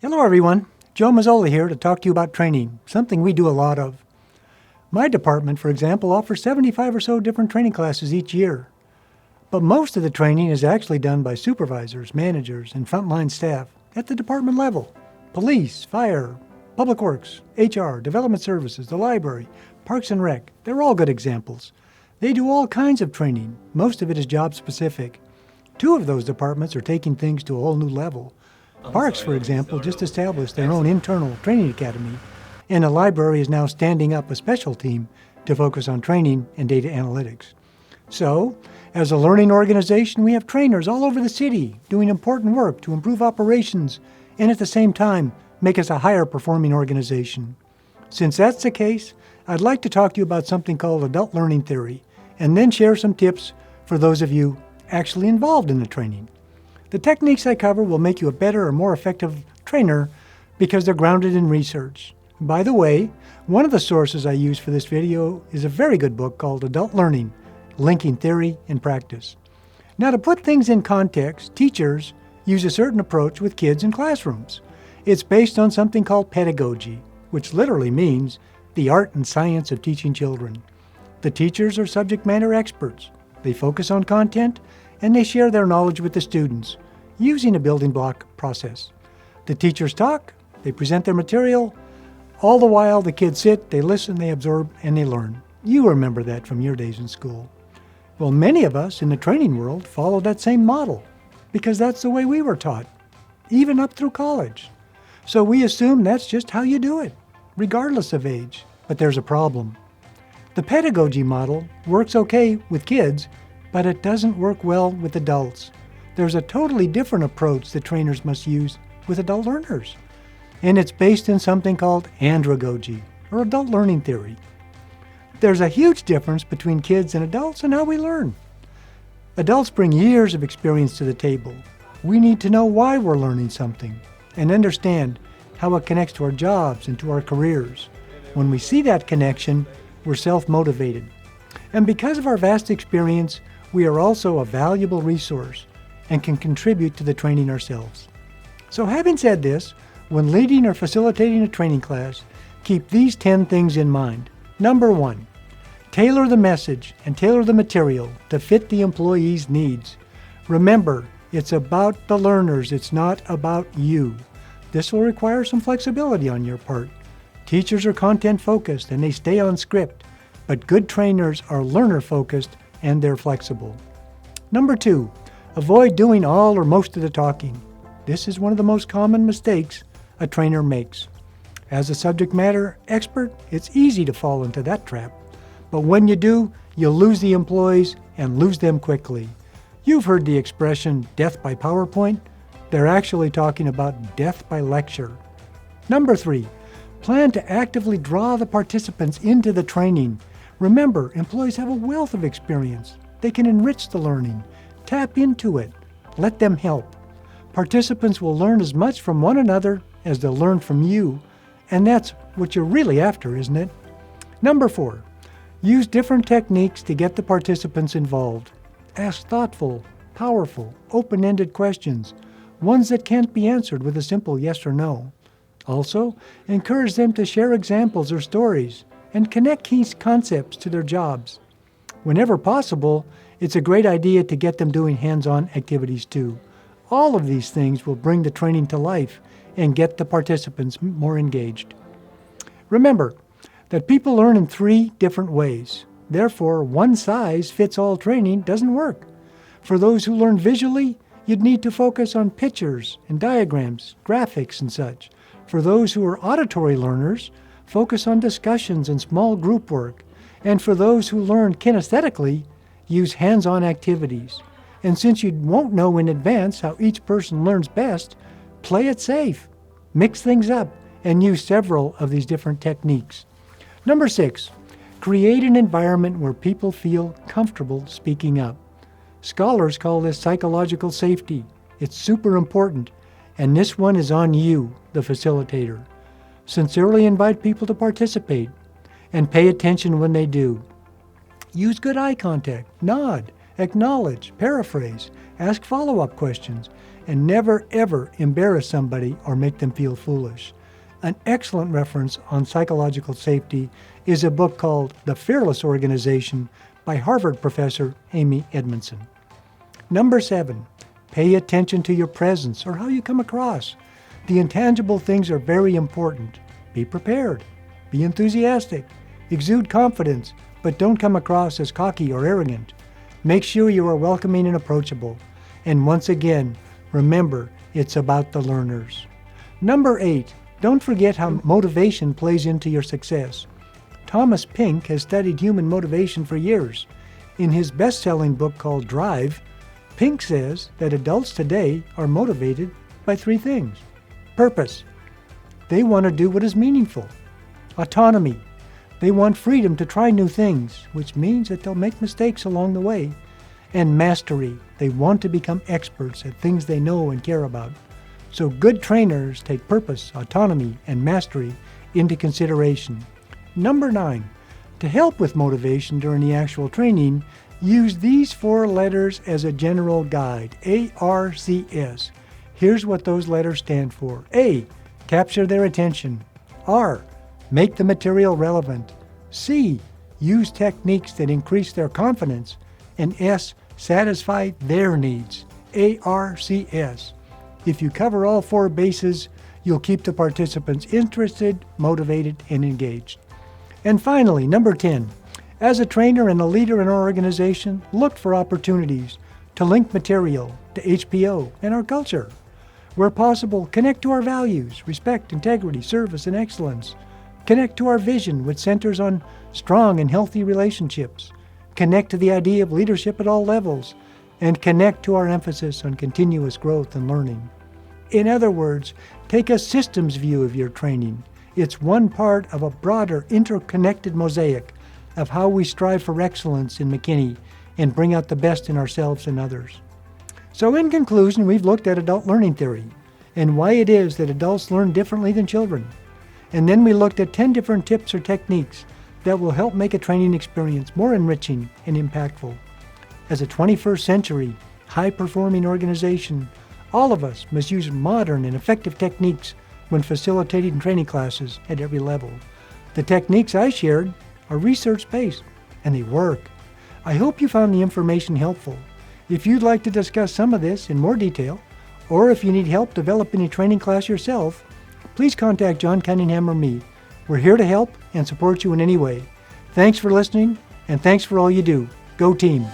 Hello everyone, Joe Mazzola here to talk to you about training, something we do a lot of. My department, for example, offers 75 or so different training classes each year. But most of the training is actually done by supervisors, managers, and frontline staff at the department level. Police, fire, public works, HR, development services, the library, parks and rec, they're all good examples. They do all kinds of training. Most of it is job specific. Two of those departments are taking things to a whole new level. Parks, for example, just established their own internal training academy, and the library is now standing up a special team to focus on training and data analytics. So, as a learning organization, we have trainers all over the city doing important work to improve operations and at the same time make us a higher performing organization. Since that's the case, I'd like to talk to you about something called adult learning theory, and then share some tips for those of you actually involved in the training. The techniques I cover will make you a better or more effective trainer because they're grounded in research. By the way, one of the sources I use for this video is a very good book called Adult Learning, Linking Theory and Practice. Now, to put things in context, teachers use a certain approach with kids in classrooms. It's based on something called pedagogy, which literally means the art and science of teaching children. The teachers are subject matter experts. They focus on content and they share their knowledge with the students using a building block process. The teachers talk, they present their material, all the while the kids sit, they listen, they absorb, and they learn. You remember that from your days in school. Well, many of us in the training world follow that same model because that's the way we were taught, even up through college. So we assume that's just how you do it, regardless of age. But there's a problem. The pedagogy model works okay with kids, but it doesn't work well with adults. There's a totally different approach that trainers must use with adult learners. And it's based in something called andragogy, or adult learning theory. There's a huge difference between kids and adults in how we learn. Adults bring years of experience to the table. We need to know why we're learning something and understand how it connects to our jobs and to our careers. When we see that connection, we're self-motivated. And because of our vast experience, we are also a valuable resource and can contribute to the training ourselves. So having said this, when leading or facilitating a training class, keep these 10 things in mind. Number 1, tailor the message and tailor the material to fit the employee's needs. Remember, it's about the learners, it's not about you. This will require some flexibility on your part. Teachers are content-focused and they stay on script, but good trainers are learner-focused and they're flexible. Number 2, avoid doing all or most of the talking. This is one of the most common mistakes a trainer makes. As a subject matter expert, it's easy to fall into that trap. But when you do, you'll lose the employees and lose them quickly. You've heard the expression death by PowerPoint. They're actually talking about death by lecture. Number 3, plan to actively draw the participants into the training. Remember, employees have a wealth of experience. They can enrich the learning. Tap into it. Let them help. Participants will learn as much from one another as they'll learn from you, and that's what you're really after, isn't it? Number 4, use different techniques to get the participants involved. Ask thoughtful, powerful, open-ended questions, ones that can't be answered with a simple yes or no. Also, encourage them to share examples or stories and connect key concepts to their jobs. Whenever possible, it's a great idea to get them doing hands-on activities too. All of these things will bring the training to life and get the participants more engaged. Remember that people learn in 3 different ways. Therefore, one-size-fits-all training doesn't work. For those who learn visually, you'd need to focus on pictures and diagrams, graphics and such. For those who are auditory learners, focus on discussions and small group work. And for those who learn kinesthetically, use hands-on activities. And since you won't know in advance how each person learns best, play it safe. Mix things up and use several of these different techniques. Number 6, create an environment where people feel comfortable speaking up. Scholars call this psychological safety. It's super important, and this one is on you, the facilitator. Sincerely invite people to participate and pay attention when they do. Use good eye contact, nod, acknowledge, paraphrase, ask follow-up questions, and never ever embarrass somebody or make them feel foolish. An excellent reference on psychological safety is a book called The Fearless Organization by Harvard professor Amy Edmondson. Number 7, pay attention to your presence or how you come across. The intangible things are very important. Be prepared. Be enthusiastic. Exude confidence, but don't come across as cocky or arrogant. Make sure you are welcoming and approachable. And once again, remember, it's about the learners. Number 8, don't forget how motivation plays into your success. Thomas Pink has studied human motivation for years. In his best-selling book called Drive, Pink says that adults today are motivated by 3 things. Purpose. They want to do what is meaningful. Autonomy. They want freedom to try new things, which means that they'll make mistakes along the way. And mastery. They want to become experts at things they know and care about. So good trainers take purpose, autonomy, and mastery into consideration. Number 9, to help with motivation during the actual training, use these 4 letters as a general guide, ARCS. Here's what those letters stand for. A, capture their attention. R, make the material relevant. C, use techniques that increase their confidence. And S, satisfy their needs. ARCS. If you cover all 4 bases, you'll keep the participants interested, motivated, and engaged. And finally, number 10, as a trainer and a leader in our organization, look for opportunities to link material to HPO and our culture. Where possible, connect to our values, respect, integrity, service, and excellence. Connect to our vision, which centers on strong and healthy relationships. Connect to the idea of leadership at all levels, and connect to our emphasis on continuous growth and learning. In other words, take a systems view of your training. It's one part of a broader, interconnected mosaic of how we strive for excellence in McKinney and bring out the best in ourselves and others. So in conclusion, we've looked at adult learning theory and why it is that adults learn differently than children. And then we looked at 10 different tips or techniques that will help make a training experience more enriching and impactful. As a 21st century, high-performing organization, all of us must use modern and effective techniques when facilitating training classes at every level. The techniques I shared are research-based, and they work. I hope you found the information helpful. If you'd like to discuss some of this in more detail, or if you need help developing a training class yourself, please contact John Cunningham or me. We're here to help and support you in any way. Thanks for listening, and thanks for all you do. Go team!